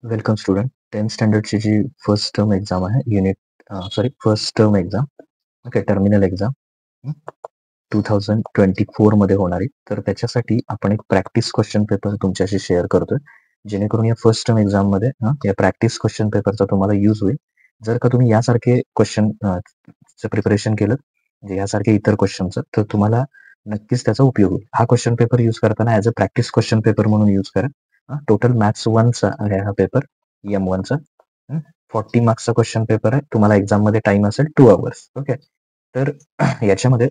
Welcome student. 10th स्टँडर्डची जी first term exam आहे first term exam, okay, terminal exam 2024 मध्ये होणार आहे. तर त्याच्यासाठी आपण एक प्रॅक्टिस क्वेश्चन पेपर तुमच्याशी शेअर करतोय, जेणेकरून या फर्स्ट टर्म एक्झाममध्ये या प्रॅक्टिस क्वेश्चन पेपरचा तुम्हाला यूज होईल. जर का तुम्ही यासारखे क्वेश्चन प्रिपरेशन केलं, म्हणजे यासारखे इतर क्वेश्चनचं, तर तुम्हाला नक्कीच त्याचा उपयोग होईल. हा क्वेश्चन पेपर यूज करताना as a practice question paper म्हणून यूज करा. टोटल मॅथ्स 1चा आहे हा पेपर, M1चा. 40 मार्क्सचा क्वेश्चन पेपर आहे. तुम्हाला एक्झाममध्ये टाइम असेल 2 अवर्स. ओके. तर याच्यामध्ये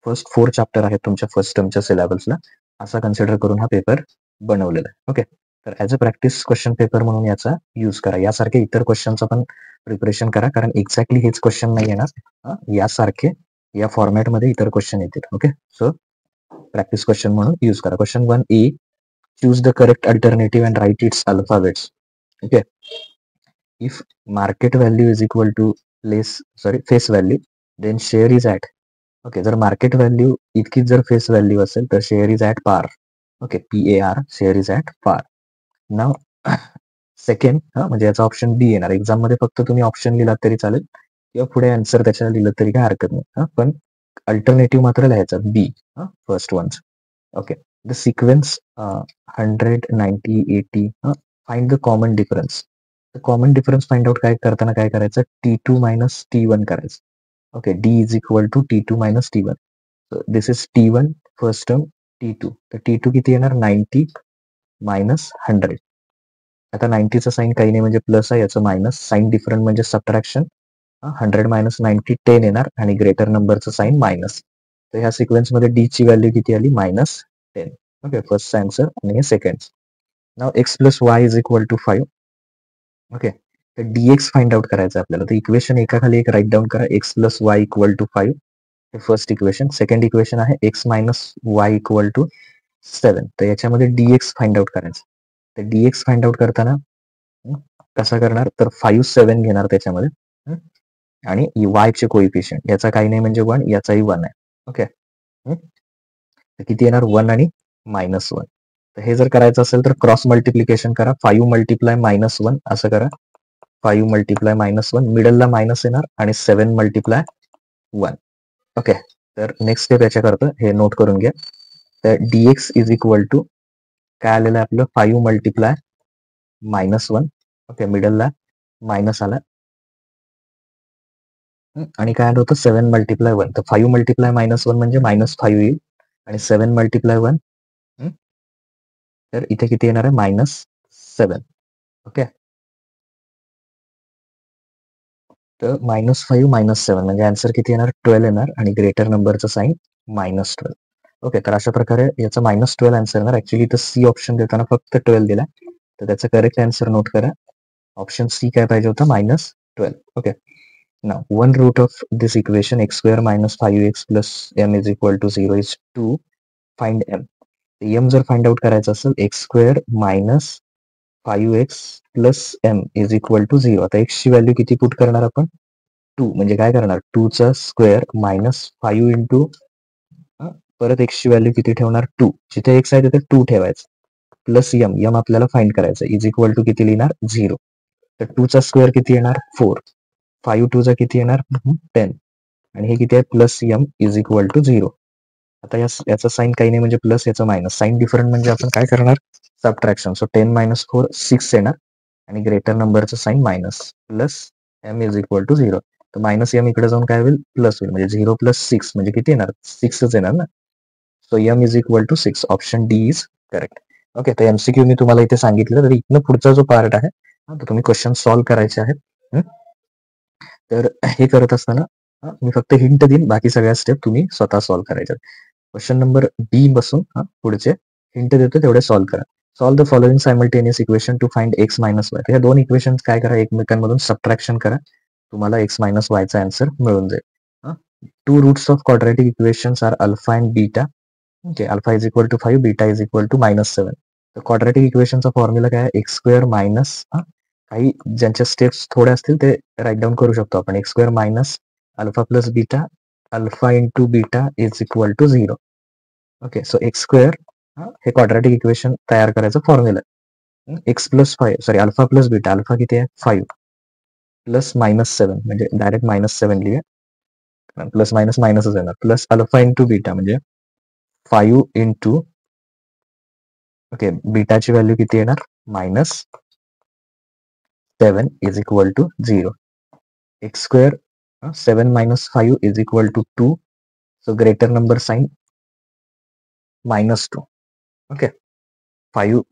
फर्स्ट 4 चॅप्टर आहेत तुमच्या फर्स्ट टर्मच्या सिलेबसला, असा कन्सिडर करून हा पेपर बनवलेला आहे. ओके. तर as a practice question paper म्हणून याचा यूज करा. यासारखे इतर क्वेश्चनचं पण प्रिपरेशन करा, कारण एक्झॅक्टली हेच क्वेश्चन नाही येणार. यासारखे या फॉर्मॅटमध्ये इतर क्वेश्चन येतील. ओके. सो प्रॅक्टिस क्वेश्चन म्हणून यूज करा. Question 1A, choose the correct alternative and write its alphabets. Okay. If market value is equal to face value, then share is at. Okay. जर मार्केट व्हॅल्यू इतकीच जर face value असेल तर share is at पार. Okay. PAR, share is at पार. नाव second, म्हणजे याचा option बी येणार. एक्झाम मध्ये फक्त तुम्ही ऑप्शन लिहिलात तरी चालेल, किंवा पुढे आन्सर त्याच्या लिहिलं तरी काय हरकत नाही. पण अल्टरनेटिव्ह मात्र लिहायचा B, first ones. Okay. The sequence 100, 90, 80. Find the common difference. Common difference find out काय करताना काय करायचं, T2 मायनस T1 करायचं. Okay. D is equal to T2 minus T1. This is T1 first term, T2. तर T2 किती येणार, 90 minus 100. आता 90चा sine काही नाही म्हणजे प्लस आहे, याचं मायनस. साईन डिफरंट म्हणजे सबट्रॅक्शन. 100 मायनस 90 10 येणार, आणि ग्रेटर नंबरचं साईन मायनस. तर ह्या सिक्वेन्समध्ये डी ची व्हॅल्यू किती आली, -10. ओके. फर्स्ट आन्सर आणि हे सेकंड. नाव x plus y is equal to 5. Okay. तर dx फाइंड आउट करायचं आपल्याला. तर इक्वेशन एकाखाली एक राईट डाऊन करा. x plus y equal to 5 हे फर्स्ट इक्वेशन. सेकंड इक्वेशन आहे x minus y equal to 7. तर याच्यामध्ये dx फाइंड आउट करायचं. तर dx फाइंड आउट करताना कसा करणार, तर 5 7 घेणार त्याच्यामध्ये, आणि y चे कोइफिशियंट, याचा काही नाही म्हणजे 1, याचाही 1 आहे. ओके. तर किती येणार, 1 आणि -1. तर हे जर करायचं असेल तर क्रॉस मल्टिप्लिकेशन करा. 5 मल्टिप्लाय -1 असं करा. 5 मल्टिप्लाय -1, मिडलला मायनस येणार, आणि 7 मल्टिप्लाय 1. ओके. तर नेक्स्ट स्टेप याच्या करतं, हे नोट करून घ्या. तर dx इज इक्वल टू काय आलेलं आहे आपलं, 5 मल्टिप्लाय -1. ओके. मिडलला मायनस आला, आणि काय आलं होतं, 7 मल्टिप्लाय 1. तर 5 मल्टिप्लाय -1 म्हणजे -5 येईल, आणि 7 मल्टिप्लाय 1, तर इथे किती येणार आहे, -7. ओके. तर -5 -7 म्हणजे आन्सर किती येणार, 12 येणार, आणि ग्रेटर नंबरचं साईन -12. ओके. तर अशा प्रकारे याचं -12 आन्सर येणार. ऍक्च्युली इथं सी ऑप्शन देताना फक्त 12 दिला, तर त्याचं करेक्ट आन्सर नोट करा. ऑप्शन सी काय पाहिजे होतं, -12. Okay. Now, one root of this equation, x square minus 5x plus m is equal to 0 is 2. Find m. m जर फाइंड आउट करायचं असेल, x square minus 5x plus m is equal to 0. आता x ची value किती put करणार आपण, 2. म्हणजे काय करणार, 2 चा स्क्वेअर मायनस 5 इंटू, परत x ची व्हॅल्यू किती ठेवणार, 2. जिथे x आहे तिथे 2 ठेवायचं, प्लस m आपल्याला फाइंड करायचं, इज इक्वल टू किती लिहिणार, 0. तर 2 चा स्क्वेअर किती येणार, 4. 5 2 चा किती येणार, 10. आणि हे किती आहे, प्लस इज इक्वल टू 0. आता याचा साईन काही नाही म्हणजे प्लस, याचा मायनस. साईन डिफरंट म्हणजे आपण काय करणार, सबट्रॅक्शन. सो 10 मायनस 4 6 येणार, आणि ग्रेटर नंबरचं sign minus, plus is equal to 0. तर मायनस इकडे जाऊन काय होईल, प्लस होईल. म्हणजे 0 प्लस 6 म्हणजे किती येणार, 6च येणार ना. So is equal to 6. Option D is correct. Okay. तर MCQ मी तुम्हाला इथे सांगितलं, तर इथनं पुढचा जो पार्ट आहे, तर तुम्ही क्वेश्चन सॉल्व्ह करायचे आहेत. तर हे करत असताना मी फक्त हिंट देईन, बाकी सगळ्या स्टेप तुम्ही स्वतः सॉल्व्ह करायच्या. क्वेश्चन नंबर बी बसून पुढचे हिंट देतो तेवढे सॉल्व्ह करा. Solve the following simultaneous equation two find x minus Y. ह्या दोन इक्वेशन काय करा, एकमेकांमधून सबट्रॅक्शन करा, तुम्हाला x मायनस वायचा आन्सर मिळून जाईल. Two roots of quadratic equations are alpha and beta. Okay. Alpha is equal to 5, beta is equal to -7. तर quadratic इक्वेशनचा formula काय आहे, एक्स स्क्वेअर मायनस, काही ज्यांच्या स्टेप्स थोड्या असतील ते राईट डाऊन करू शकतो आपण, x square minus alpha plus beta, alpha into beta is equal to 0. Okay. So x square हे क्वाड्रॅटिक इक्वेशन तयार करायचं formula. X plus 5 sorry alpha plus beta, alpha किती आहे 5 प्लस -7 म्हणजे डायरेक्ट -7 लिहूया, प्लस मायनस मायनसच येणार, प्लस अल्फा इंटू बीटा म्हणजे 5 into okay बीटाची value किती येणार -7 is equal to 0. X square 7 - 5 is equal to 2. So greater number sign -2. Okay 5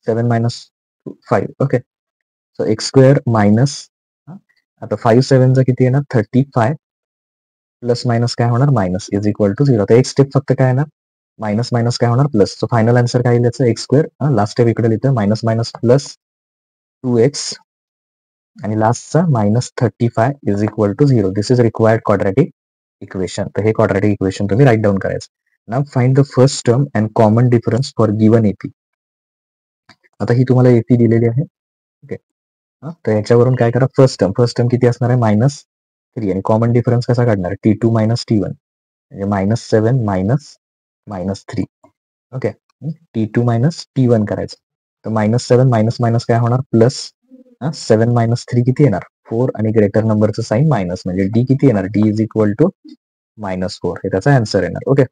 7 - 5 okay. So x square minus आता 5 7 किती येणार 35 प्लस मायनस काय होणार मायनस इज इक्वल टू 0. आता एक स्टेप फक्त काय येणार मायनस मायनस काय होणार प्लस. सो फायनल आन्सर काय लिहायचं एक्स स्क्वेअर लास्ट स्टेप इकडे लिहितं मायनस मायनस प्लस 2x आणि लास्टचा -35 is equal to 0. This is required quadratic equation. तर हे क्वाड्रॅटिक इक्वेशन तुम्ही राईट डाऊन करायचं. Now find the first term and common difference for given AP. आता ही तुम्हाला एपी दिलेली आहे ओके. तर याच्यावरून काय करा फर्स्ट टर्म किती असणार आहे -3 आणि कॉमन डिफरन्स कसा काढणार T2 - T1 म्हणजे -7 -3 ओके. T2 - T1 करायचं तर -7 मायनस मायनस काय होणार प्लस 7 - 3 किती येणार 4 आणि ग्रेटर नंबरचं साईन मायनस म्हणजे डी किती येणार डी इज इक्वल टू -4 हे त्याचा आन्सर येणार ओके.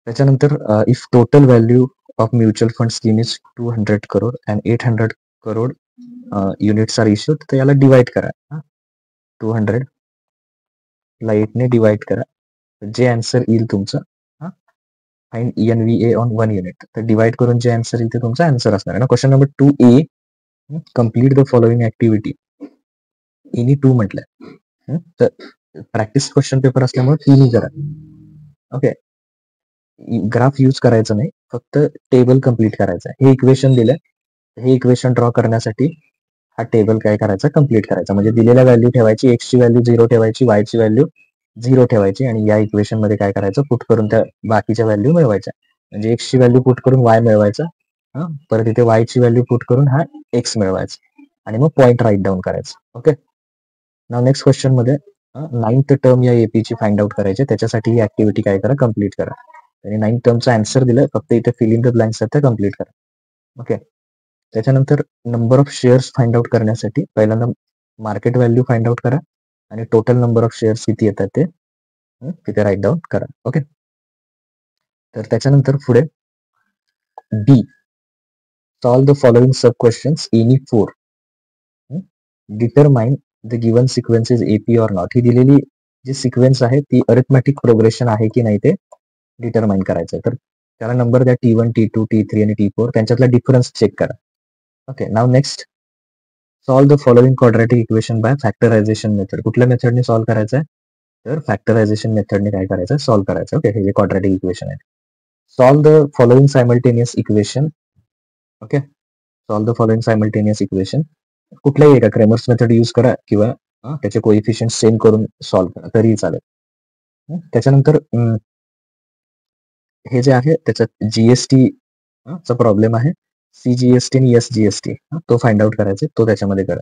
त्याच्यानंतर if total value of mutual fund scheme is 200 crore and 800 crore units are issued तर याला डिवाइड करा 200 ला 8 ने डिवाइड करा जे आन्सर येईल तुमचं फाइंड ENVA ऑन 1 युनिट तर डिवाइड करून जे आन्सर येईल ते तुमचा आन्सर असणार आहे ना. Question number 2A complete the following activity. Any 2 म्हटलंय तर प्रॅक्टिस क्वेश्चन पेपर असल्यामुळे तिन्ही करा ओके. ग्राफ यूज करायचं नाही फक्त टेबल कम्प्लीट करायचं आहे. हे इक्वेशन दिलंय हे इक्वेशन ड्रॉ करण्यासाठी हा टेबल काय करायचा कम्प्लीट करायचा म्हणजे दिलेल्या व्हॅल्यू ठेवायची एक्स ची व्हॅल्यू 0 ठेवायची वाय ची व्हॅल्यू 0 ठेवायची आणि या इक्वेशन मध्ये काय करायचं पुट करून त्या बाकीच्या व्हॅल्यू मिळवायच्या म्हणजे एक्स ची व्हॅल्यू पुट करून वाय मिळवायचा परत इथे वाय ची व्हॅल्यू पुट करून हा एक्स मिळवायचा आणि मग पॉईंट राईट डाऊन करायचं ओके. नाव नेक्स्ट क्वेश्चन मध्ये 9th टर्म या एपीची फाइंड आउट करायची त्याच्यासाठी ही ऍक्टिव्हिटी काय करा कम्प्लीट करा. आणि 9th टर्मचा आन्सर दिलाय फक्त इथे फिल इन द ब्लँक्स आहेत ते कम्प्लीट करा ओके. त्याच्यानंतर number of shares find out करण्यासाठी पहिल्यांदा मार्केट व्हॅल्यू फाइंड आउट करा आणि टोटल नंबर ऑफ शेअर्स किती येतात ते तिथे राईट डाऊन करा ओके. तर त्याच्यानंतर पुढे B solve the following sub questions any 4. Determine the given sequence is AP or not. ही दिलेली जी सिक्वेन्स आहे ती अरिथमॅटिक प्रोग्रेशन आहे की नाही ते डिटरमाइन करायचं तर त्याला नंबर द्या T1 T2 T3 आणि T4 त्यांच्यातला डिफरन्स चेक करा okay. Now next solve the following quadratic equation by factorisation method. कुठल्या मेथडने सॉल्व करायचं आहे तर फॅक्टरायझेशन मेथडने काय करायचं सॉल्व करायचं ओके. हे जे क्वाड्रॅटिक इक्वेशन आहे solve the following simultaneous equation okay. Solve the following simultaneous equation कुठल्याही एका क्रेमर्स मेथड यूज करा किंवा त्याचे कोइफिशियंट सेम करून सॉल्व करा तरीही चालेल. त्याच्यानंतर हे जे आहे त्याच्यात जीएसटी चा प्रॉब्लेम आहे CGST आणि SGST तो फाइंड आउट करायचा तो त्याच्यामध्ये करा.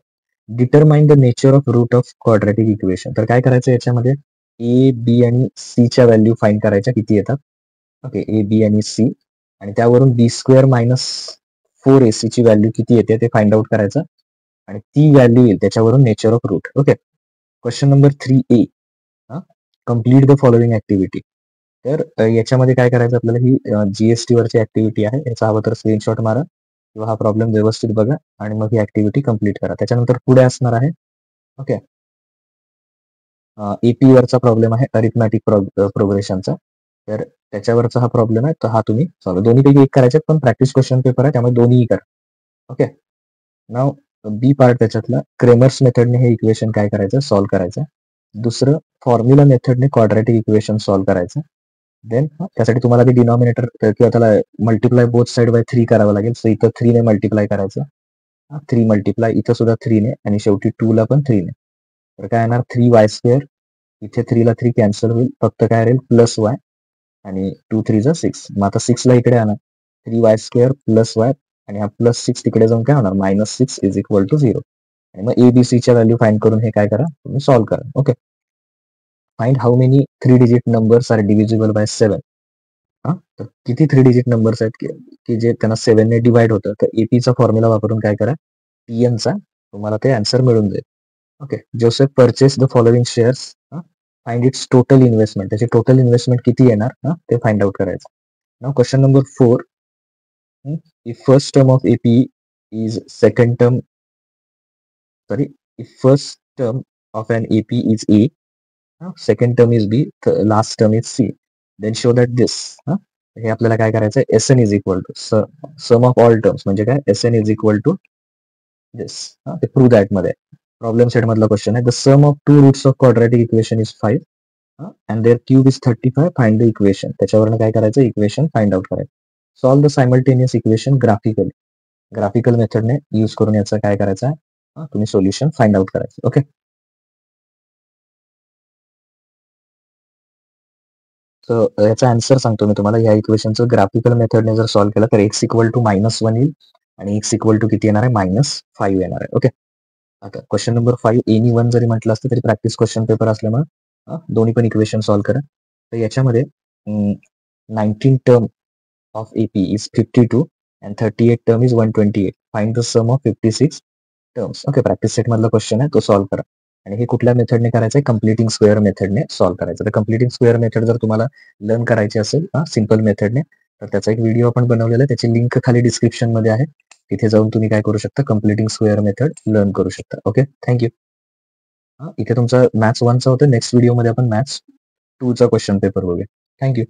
Determine the nature of root of quadratic equation तर काय करायचं याच्यामध्ये A B आणि C च्या व्हॅल्यू फाइंड करायच्या किती येतात ओके A B आणि C आणि त्यावरून B² - 4AC ची व्हॅल्यू किती येते ते फाइंड आउट करायचं आणि ती व्हॅल्यू येईल त्याच्यावरून nature of root okay. Question number 3A complete the following activity. तर याच्यामध्ये काय करायचं आपल्याला ही GST वरची ऍक्टिव्हिटी आहे याचा हवं तर स्क्रीनशॉट मारा किंवा हा प्रॉब्लेम व्यवस्थित बघा आणि मग ही ऍक्टिव्हिटी कम्प्लीट करा. त्याच्यानंतर पुढे असणार आहे ओके एपी वरचा प्रॉब्लेम आहे अरिथमॅटिक प्रोग्रेशनचा तर त्याच्यावरचा हा प्रॉब्लेम आहे तर हा तुम्ही सॉल्व दोन्हीपैकी एक करायचे पण प्रॅक्टिस क्वेश्चन पेपर आहे त्यामुळे दोन्ही करा ओके. नाव बी पार्ट त्याच्यातला क्रेमर्स मेथडने हे इक्वेशन काय करायचं सॉल्व करायचं. दुसरं फॉर्म्युला मेथडने क्वाड्रॅटिक इक्वेशन सॉल्व करायचं. देन त्यासाठी तुम्हाला ते डिनॉमिनेटर किंवा त्याला मल्टिप्लाय बोथ साइड बाय 3 करावं लागेल. सो इथं 3 ने मल्टिप्लाय करायचं 3 मल्टिप्लाय इथं सुद्धा 3 ने आणि शेवटी 2 ला पण 3 ने तर काय येणार 3y². इथे 3 ला 3 कॅन्सल होईल फक्त काय राहील +y आणि 2 3 जा 6 मग आता 6 ला इकडे आणा 3y² +y आणि हा +6 तिकडे जाऊन काय होणार -6 इज इक्वल टू 0 आणि मग ABC च्या व्हॅल्यू फाइंड करून हे काय करा तुम्ही सॉल्व करा okay. Find how many 3 digit numbers are divisible by 7. तर किती 3 डिजिट नंबर्स आहेत की जे त्यांना 7 ने डिवाइड होतं. तर एपीचा फॉर्म्युला वापरून काय करा, टीएनचा तुम्हाला ते आन्सर मिळून जाईल. Okay. Joseph purchase the following shares. Find its total investment. त्याची टोटल इन्व्हेस्टमेंट किती येणार ते फाइंड आउट करायचं. Now question number 4. If first term of AP is second term, sorry, if first term of an AP is A, second term is B, the last term is C, then show that this. हे आपल्याला काय करायचं आहे, SN is equal to sum of all terms म्हणजे काय, SN is equal to this. ते prove that मध्ये problem set मधला क्वेश्चन आहे. The sum of two roots of quadratic equation is 5 and their cube is 35. Find the equation. त्याच्यावरनं काय करायचं, equation find out करायचं. Solve the simultaneous equation graphically. Graphical मेथडने use करून याचं काय करायचं आहे, तुम्ही सोल्युशन फाइंड आउट करायचं. ओके. तर याचा आन्सर सांगतो मी तुम्हाला. या इक्वेशनचं ग्राफिकल मेथडने जर सॉल्व्ह केलं तर x इक्वल टू -1 येईल आणि x इक्वल टू किती येणार आहे, -5 येणार आहे. ओके. आता क्वेश्चन नंबर 5 एनी वन जरी म्हटलं असतं तरी प्रॅक्टिस क्वेश्चन पेपर असल्यामुळे दोन्ही पण इक्वेशन सॉल्व्ह करा. तर याच्यामध्ये 19 term of AP is 52 and 38 term is 128. Find the sum of 56 terms. Okay. Practice set मधला क्वेश्चन आहे, तो सॉल्व्ह करा. आणि हे कुठल्या मेथडने करायचं आहे, कम्प्लिटिंग स्क्वेअर मेथडने सॉल्व्ह करायचं. तर कम्प्लिटिंग स्क्वेअर मेथड जर तुम्हाला लर्न करायची असेल सिम्पल मेथडने, तर त्याचा एक व्हिडिओ आपण बनवलेला आहे. त्याची लिंक खाली डिस्क्रिप्शन मध्ये आहे. तिथे जाऊन तुम्ही काय करू शकता, कम्प्लिटिंग स्क्वेअर मेथड लर्न करू शकता. ओके. थँक्यू. इथे तुमचा मॅथ्स 1चा होता. नेक्स्ट व्हिडिओमध्ये आपण मॅथ्स 2चा क्वेश्चन पेपर बघूया. थँक्यू.